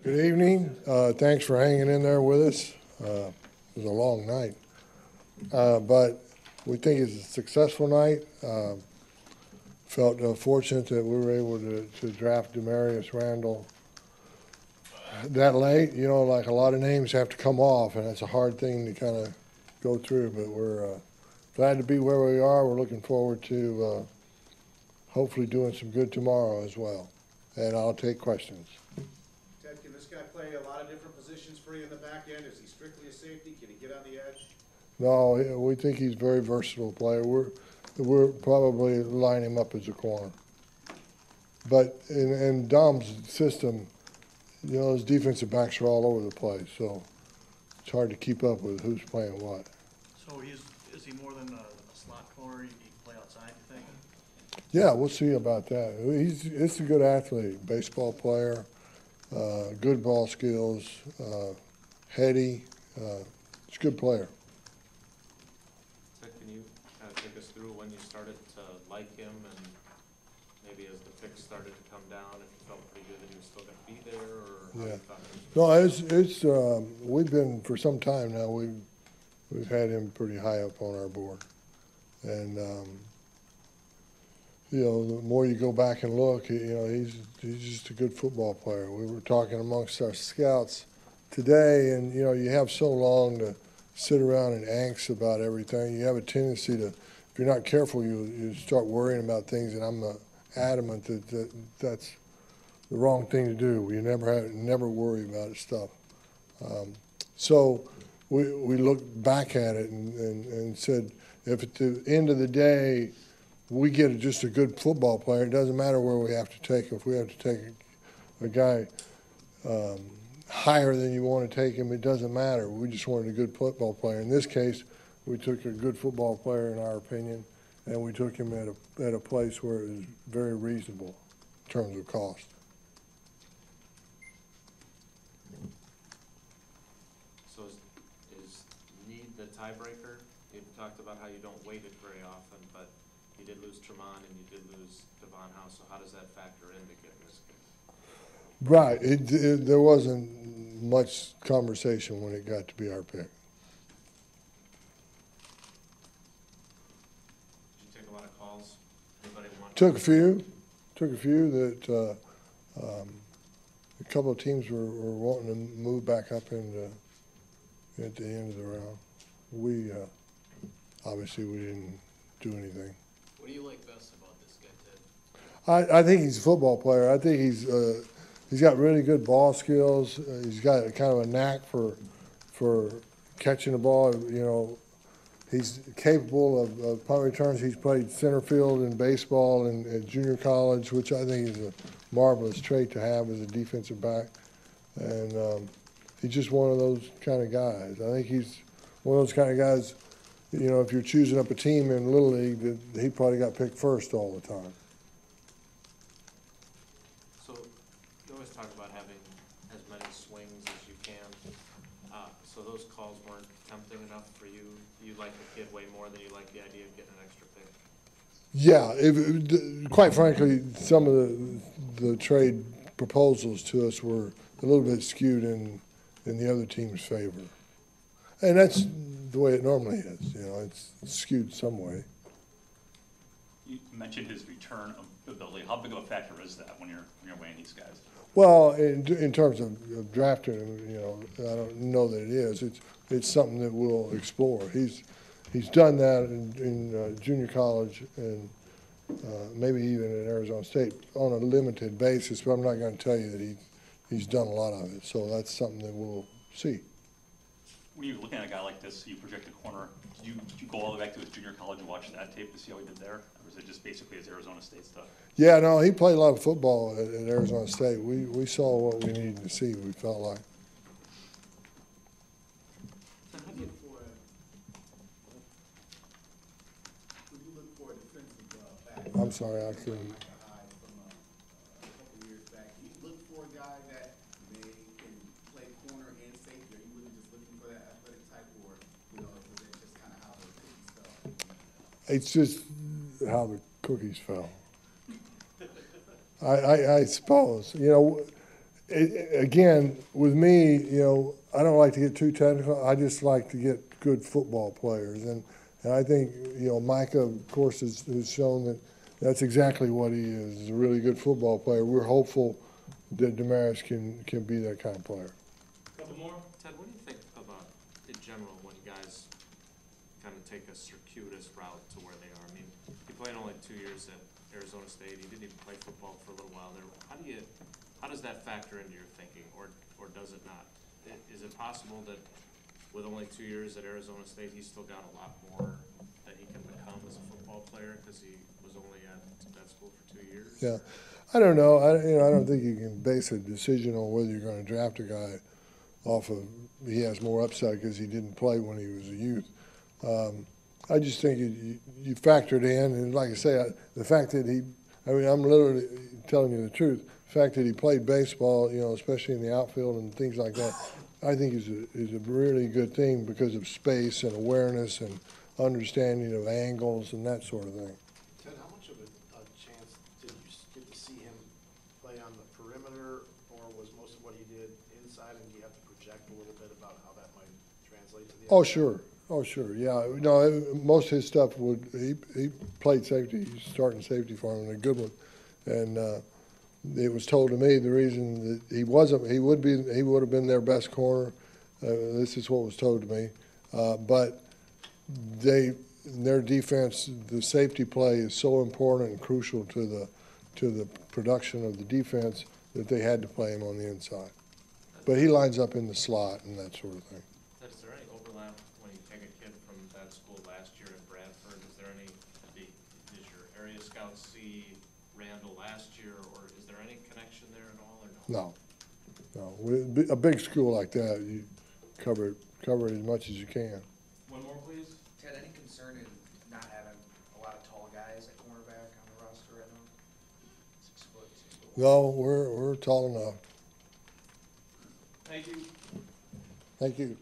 Good evening. Thanks for hanging in there with us. It was a long night, but we think it's a successful night. Felt fortunate that we were able to draft Damarious, Randall that late. You know, like a lot of names have to come off, and it's a hard thing to kind of go through, but we're glad to be where we are. We're looking forward to hopefully doing some good tomorrow as well, and I'll take questions. Ted, can this guy play a lot of different positions for you in the back end? Is he strictly a safety? Can he get on the edge? No, we think he's a very versatile player. We're probably line him up as a corner. But in Dom's system, you know, his defensive backs are all over the place, so it's hard to keep up with who's playing what. So is he more than a slot corner? He can play outside, you think? Yeah, we'll see about that. He's a good athlete, baseball player, good ball skills, heady. He's a good player. Ted, can you kind of take us through when you started to like him, and maybe as the picks started to come down, if you felt pretty good that he was still going to be there, or how Yeah. you thought it was? No, it's we've been for some time now. We've had him pretty high up on our board, and you know, the more you go back and look, you know, he's just a good football player. We were talking amongst our scouts today, and you know, you have so long to sit around and angst about everything. You have a tendency to, if you're not careful, you start worrying about things, and I'm adamant that's the wrong thing to do. You never worry about stuff. So we looked back at it and said, if at the end of the day we get just a good football player, it doesn't matter where we have to take him. If we have to take a guy higher than you want to take him, it doesn't matter. We just wanted a good football player. In this case, we took a good football player, in our opinion, and we took him at a place where it was very reasonable in terms of cost. So is need the tiebreaker? You talked about how you don't weight it very often, but you did lose Tremont and you did lose Devon House, so how does that factor into getting this game? Right. There wasn't much conversation when it got to be our pick. Did you take a lot of calls? Anybody want? Took a few that a couple of teams were wanting to move back up into at the end of the round. We obviously we didn't do anything. What do you like best about this guy, Ted? I think he's a football player. I think he's got really good ball skills. He's got kind of a knack for catching the ball. You know, he's capable of punt returns. He's played center field in baseball and at junior college, which I think is a marvelous trait to have as a defensive back. And he's just one of those kind of guys. I think he's one of those kind of guys, you know, if you're choosing up a team in Little League, he probably got picked first all the time. So you always talk about having as many swings as you can. So those calls weren't tempting enough for you? You like the kid way more than you like the idea of getting an extra pick? Yeah, quite frankly, some of the trade proposals to us were a little bit skewed in the other team's favor. And that's the way it normally is. You know, it's skewed some way. You mentioned his return ability. How big of a factor is that when you're weighing these guys? Well, in terms of drafting him, you know, I don't know that it is. It's something that we'll explore. He's done that in junior college and maybe even at Arizona State on a limited basis, but I'm not going to tell you that he's done a lot of it. So that's something that we'll see. When you're looking at a guy like this, you project a corner, did you go all the way back to his junior college and watch that tape to see how he did there? Or is it just basically his Arizona State stuff? Yeah, no, he played a lot of football at Arizona State. We saw what we needed to see, we felt like. I'm sorry, I couldn't. It's just how the cookies fell. I suppose, you know, Again, with me, I don't like to get too technical. I just like to get good football players. And I think, Micah, of course, has shown that that's exactly what he is. He's a really good football player. We're hopeful that Damarious can be that kind of player. Couple more? Ted, what do you think about, in general, when guys kind of take a circuitous route to where they are? I mean, he played only 2 years at Arizona State. He didn't even play football for a little while there. How does that factor into your thinking, or does it not? Is it possible that with only 2 years at Arizona State, he's still got a lot more that he can become as a football player because he was only at that school for 2 years? Yeah. I don't know. I don't think you can base a decision on whether you're going to draft a guy off of he has more upside because he didn't play when he was a youth. I just think you factored in, and like I say, the fact that I'm literally telling you the truth. The fact that he played baseball, especially in the outfield and things like that, I think is a really good thing because of space and awareness and understanding of angles and that sort of thing. Ted, how much of a chance did you get to see him play on the perimeter, or was most of what he did inside, and do you have to project a little bit about how that might translate to the Oh, outside? sure. Oh, sure. Yeah. No, most of his stuff he played safety. He's starting safety for him, and a good one. And it was told to me the reason that he would have been their best corner. This is what was told to me. But their defense, the safety play is so important and crucial to the production of the defense that they had to play him on the inside. But he lines up in the slot and that sort of thing. Is there any overlap when you take a kid from that school last year in Bradford? Is there any, did your area scouts see Randall last year, or is there any connection there at all, or no? No. With a big school like that, you cover it as much as you can. One more, please. Ted, any concern in not having a lot of tall guys at cornerback on the roster right now? 6 foot, 6 foot. No, we're tall enough. Thank you. Thank you.